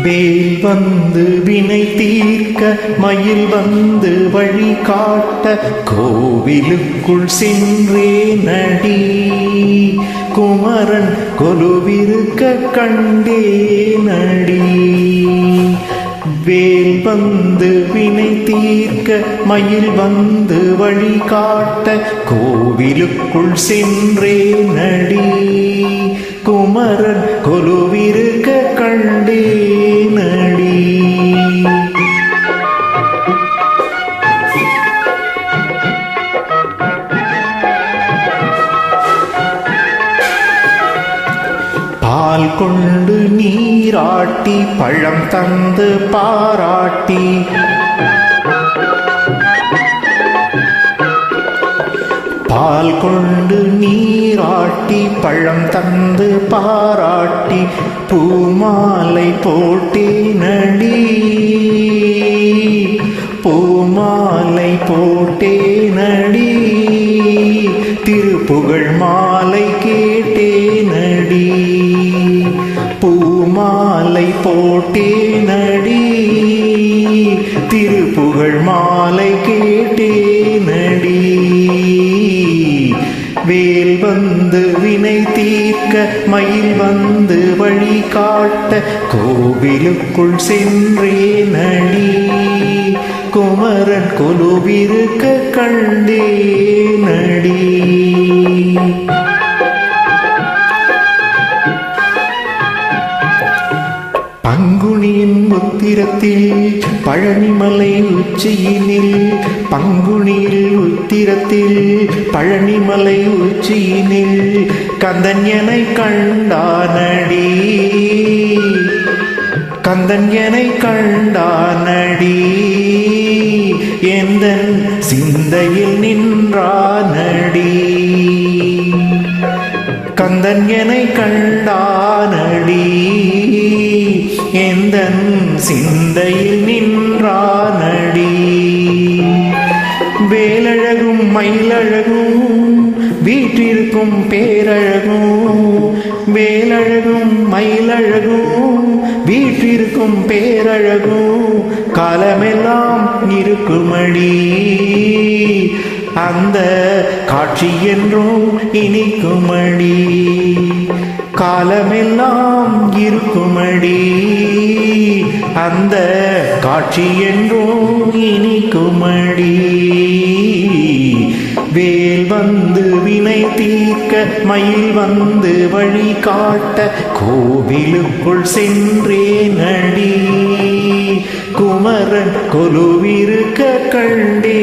வேல் வந்து வினை தீர்க்க மயில் வந்து வழி காட்ட கோவிலுக்குள் சென்றே நடி குமரன் கொலுவிருக்க கண்டே நடி. வேல் வந்து வினை தீர்க்க மயில் வந்து வழி காட்ட கோவிலுக்குள் சென்றே நடி குமரன் கொலுவிருக்க கண்டே நடி. பால் கொண்டு நீராட்டி பழம் தந்து பாராட்டி பால் கொண்டு நீராட்டி பழம் தந்து பாராட்டி பூமாலை போட்டே நடி பூமாலை போட்டே நடி திருப்புகழ் மாலை கேட்டே நடி பூமாலை போட்டே நடி திருப்புகழ் மாலை கேட்டே நடி. வேல் வந்து வினை தீர்க்க மயில் வந்து வழி காட்ட கோவிலுக்குள் சென்றே நடி குமரன் கொலுவிருக்க கண்டே நடி. பங்குனியின் உத்திரத்தில் பழனிமலை உச்சியினில் பங்குனியில் உத்திரத்தில் பழனிமலை உச்சியினில் கந்தன் எனை கண்டானடி கந்தன் எனை கண்டானடி எந்தன் சிந்தையில் நின்றானடி கந்தன் எனை கண்டானடி எந்தன் சிந்தையில் நின்றானடி. வேலழகும் மயிலழகும் வீற்றிருக்கும் பேரழகும் வேலழகும் மயிலழகும் வீற்றிருக்கும் பேரழகும் காலமெல்லாம் இருக்குமடி அந்த காட்சி என்றும் இனிக்குமடி காலமெல்லாம் இருக்குமடி அந்த காட்சி என்றும் இனிக்குமடி. வேல் வந்து வினை தீர்க்க மயில் வந்து வழி காட்ட கோவிலுக்குள் சென்றே நடி குமரன் கொலுவிருக்க கண்டே